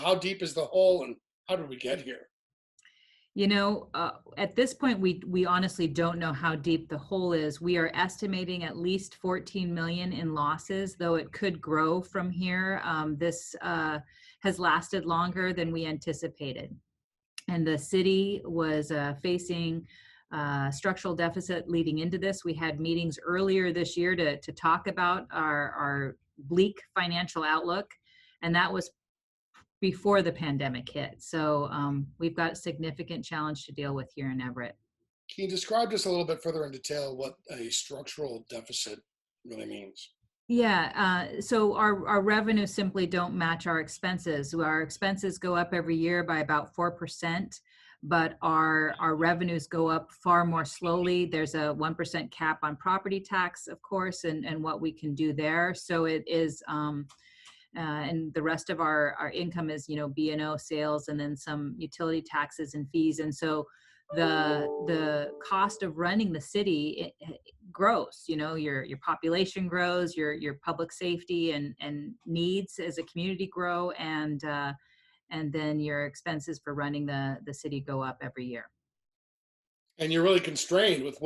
how deep is the hole and how did we get here? At this point, we honestly don't know how deep the hole is. We are estimating at least 14 million in losses, though it could grow from here. This has lasted longer than we anticipated. And the city was facing structural deficit leading into this. We had meetings earlier this year to talk about our bleak financial outlook, and that was before the pandemic hit. So we've got a significant challenge to deal with here in Everett. Can you describe just a little bit further in detail what a structural deficit really means? Yeah, so our revenues simply don't match our expenses. Our expenses go up every year by about 4%, but our revenues go up far more slowly. There's a 1% cap on property tax, of course, and what we can do there. So it is, and the rest of our income is, B&O sales and then some utility taxes and fees. And so the cost of running the city grows. Your population grows, your public safety and needs as a community grow, and then your expenses for running the city go up every year. And you're really constrained with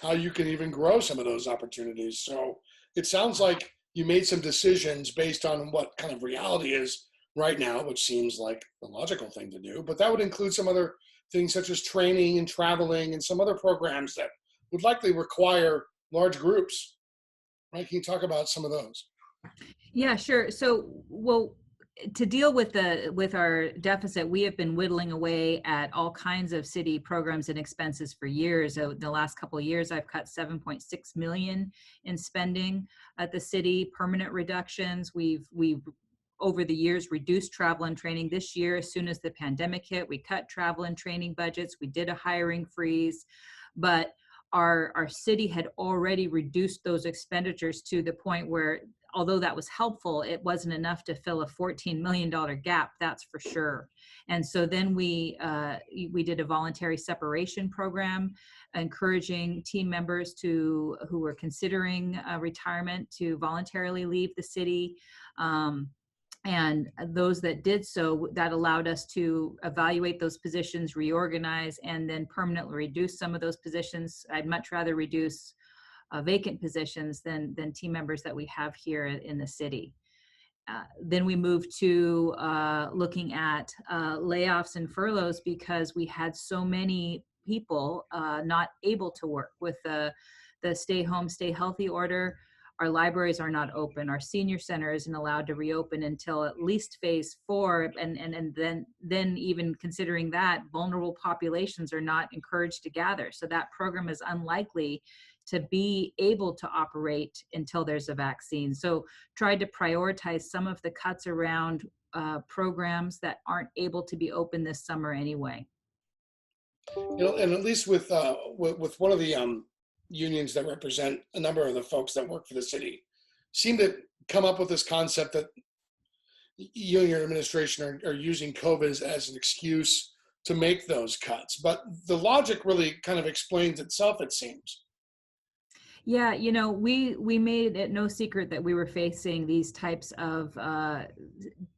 how you can even grow some of those opportunities. So it sounds like you made some decisions based on what kind of reality is right now, which seems like the logical thing to do. But that would include some other things such as training and traveling and some other programs that would likely require large groups, right? Can you talk about some of those? Yeah, sure. So, well, to deal with our deficit, we have been whittling away at all kinds of city programs and expenses for years. So the last couple of years, I've cut 7.6 million in spending at the city, permanent reductions. We've over the years reduced travel and training. This year, as soon as the pandemic hit, we cut travel and training budgets. We did a hiring freeze, but our city had already reduced those expenditures to the point where, although that was helpful, it wasn't enough to fill a $14 million gap, that's for sure. And so then we did a voluntary separation program, encouraging team members who were considering retirement to voluntarily leave the city. And those that did so, that allowed us to evaluate those positions, reorganize, and then permanently reduce some of those positions. I'd much rather reduce vacant positions than team members that we have here in the city. Then we moved to looking at layoffs and furloughs because we had so many people not able to work with the stay home, stay healthy order. Our libraries are not open. Our senior center isn't allowed to reopen until at least phase 4. And then even considering that, vulnerable populations are not encouraged to gather. So that program is unlikely to be able to operate until there's a vaccine. So tried to prioritize some of the cuts around programs that aren't able to be open this summer anyway. And at least with one of the unions that represent a number of the folks that work for the city, seem to come up with this concept that you and your administration are using COVID as an excuse to make those cuts. But the logic really kind of explains itself, it seems. Yeah, we made it no secret that we were facing these types of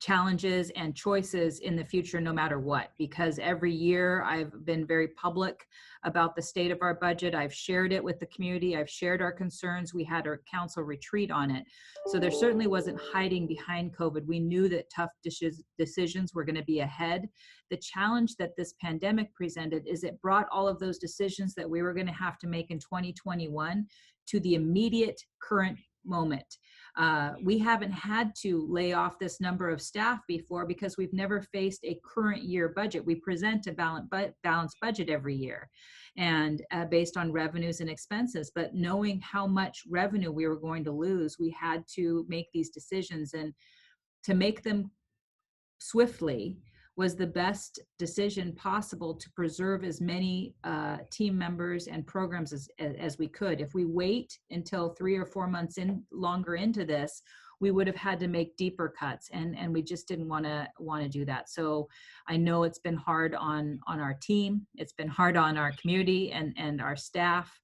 challenges and choices in the future, no matter what, because every year I've been very public about the state of our budget. I've shared it with the community. I've shared our concerns. We had our council retreat on it. So there certainly wasn't hiding behind COVID. We knew that tough decisions were going to be ahead. The challenge that this pandemic presented is it brought all of those decisions that we were going to have to make in 2021 to the immediate current moment. We haven't had to lay off this number of staff before because we've never faced a current year budget. We present a balanced budget every year and based on revenues and expenses, but knowing how much revenue we were going to lose, we had to make these decisions, and to make them swiftly was the best decision possible to preserve as many team members and programs as we could. If we wait until 3 or 4 months longer into this, we would have had to make deeper cuts, and we just didn't want to do that. So I know it's been hard on our team. It's been hard on our community and our staff.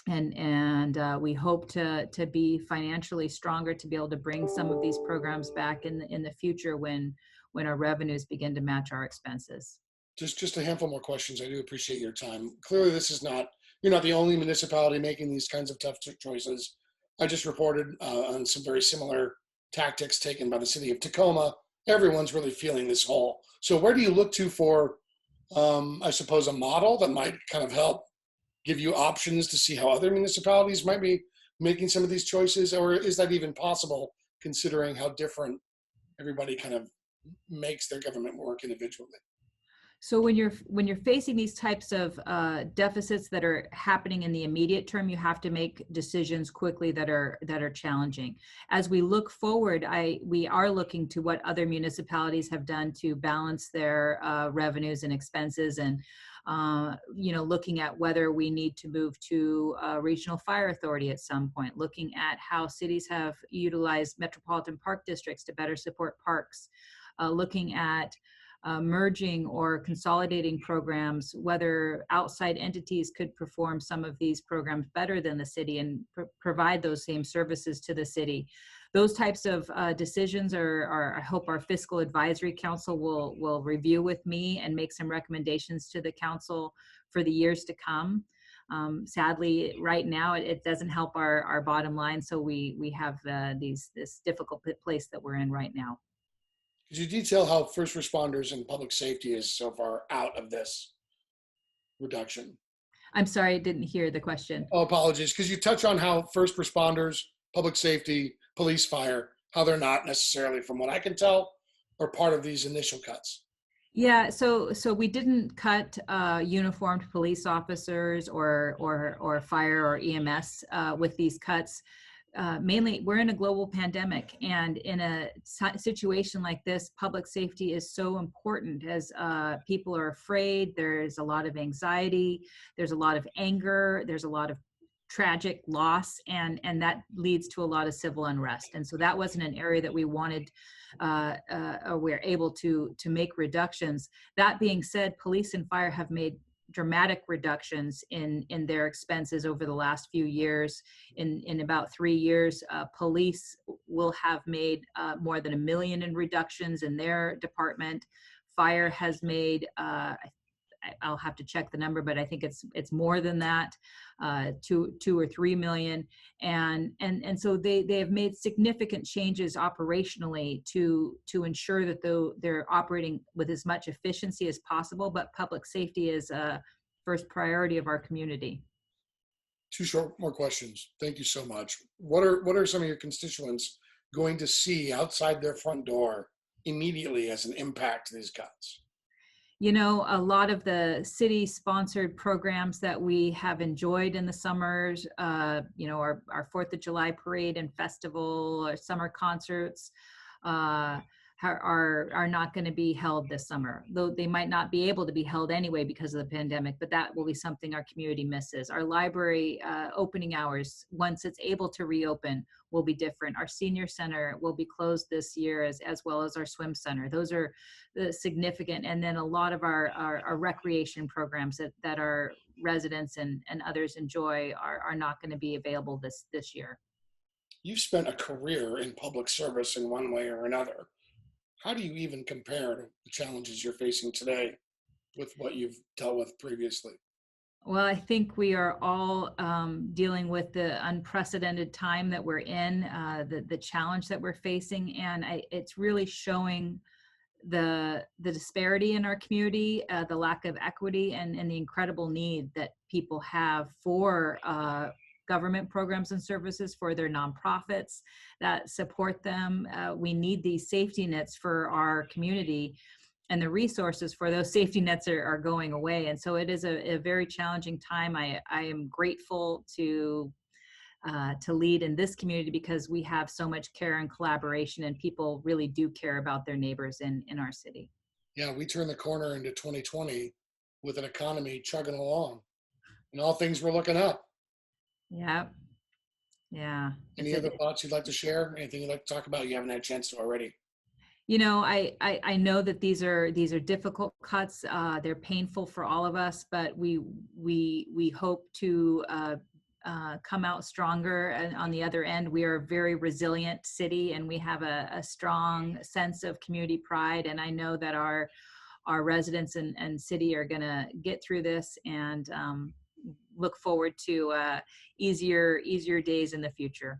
and we hope to be financially stronger to be able to bring some of these programs back in the future when our revenues begin to match our expenses. Just a handful more questions. I do appreciate your time. Clearly, this is not you're not the only municipality making these kinds of tough choices. I just reported on some very similar tactics taken by the city of Tacoma. Everyone's really feeling this hole. So, where do you look to for, I suppose, a model that might kind of help give you options to see how other municipalities might be making some of these choices, or is that even possible considering how different everybody kind of makes their government work individually? So when you're facing these types of deficits that are happening in the immediate term, you have to make decisions quickly that are challenging. As we look forward, we are looking to what other municipalities have done to balance their revenues and expenses, and looking at whether we need to move to a regional fire authority at some point. Looking at how cities have utilized metropolitan park districts to better support parks. Looking at merging or consolidating programs, whether outside entities could perform some of these programs better than the city and provide those same services to the city. Those types of decisions I hope our fiscal advisory council will review with me and make some recommendations to the council for the years to come. Sadly, right now it doesn't help our bottom line, so we have this difficult place that we're in right now. Could you detail how first responders and public safety is so far out of this reduction? I'm sorry, I didn't hear the question. Oh, apologies. Because you touch on how first responders, public safety, police, fire, how they're not necessarily, from what I can tell, are part of these initial cuts. Yeah, so we didn't cut uniformed police officers or fire or EMS with these cuts. Mainly, we're in a global pandemic, and in a situation like this, public safety is so important. As people are afraid, there's a lot of anxiety, there's a lot of anger, there's a lot of tragic loss, and that leads to a lot of civil unrest. And so that wasn't an area that we wanted or we're able to make reductions. That being said, police and fire have made dramatic reductions in their expenses over the last few years. In about 3 years, police will have made more than $1 million in reductions in their department. Fire has made I'll have to check the number, but I think it's more than that, 2 or 3 million, and so they have made significant changes operationally to ensure that they're operating with as much efficiency as possible. But public safety is a first priority of our community. Two short more questions. Thank you so much. What are some of your constituents going to see outside their front door immediately as an impact to these cuts? A lot of the city sponsored programs that we have enjoyed in the summers, our 4th of July parade and festival, or summer concerts, are not going to be held this summer, though they might not be able to be held anyway because of the pandemic, but that will be something our community misses. Our library opening hours, once it's able to reopen, will be different. Our senior center will be closed this year, as well as our swim center. Those are significant. And then a lot of our recreation programs that our residents and others enjoy are not going to be available this year. You've spent a career in public service in one way or another. How do you even compare to the challenges you're facing today with what you've dealt with previously? Well, I think we are all dealing with the unprecedented time that we're in, the challenge that we're facing, and it's really showing the disparity in our community, the lack of equity, and the incredible need that people have for government programs and services, for their nonprofits that support them. We need these safety nets for our community, and the resources for those safety nets are going away. And so it is a very challenging time. I am grateful to lead in this community because we have so much care and collaboration, and people really do care about their neighbors in our city. Yeah, we turned the corner into 2020 with an economy chugging along, and all things were looking up. Yeah. Yeah. Any other thoughts you'd like to share? Anything you'd like to talk about? You haven't had a chance to already. I know that these are difficult cuts. They're painful for all of us, but we hope to come out stronger. And on the other end, we are a very resilient city, and we have a strong sense of community pride. And I know that our residents and city are going to get through this, and look forward to easier days in the future.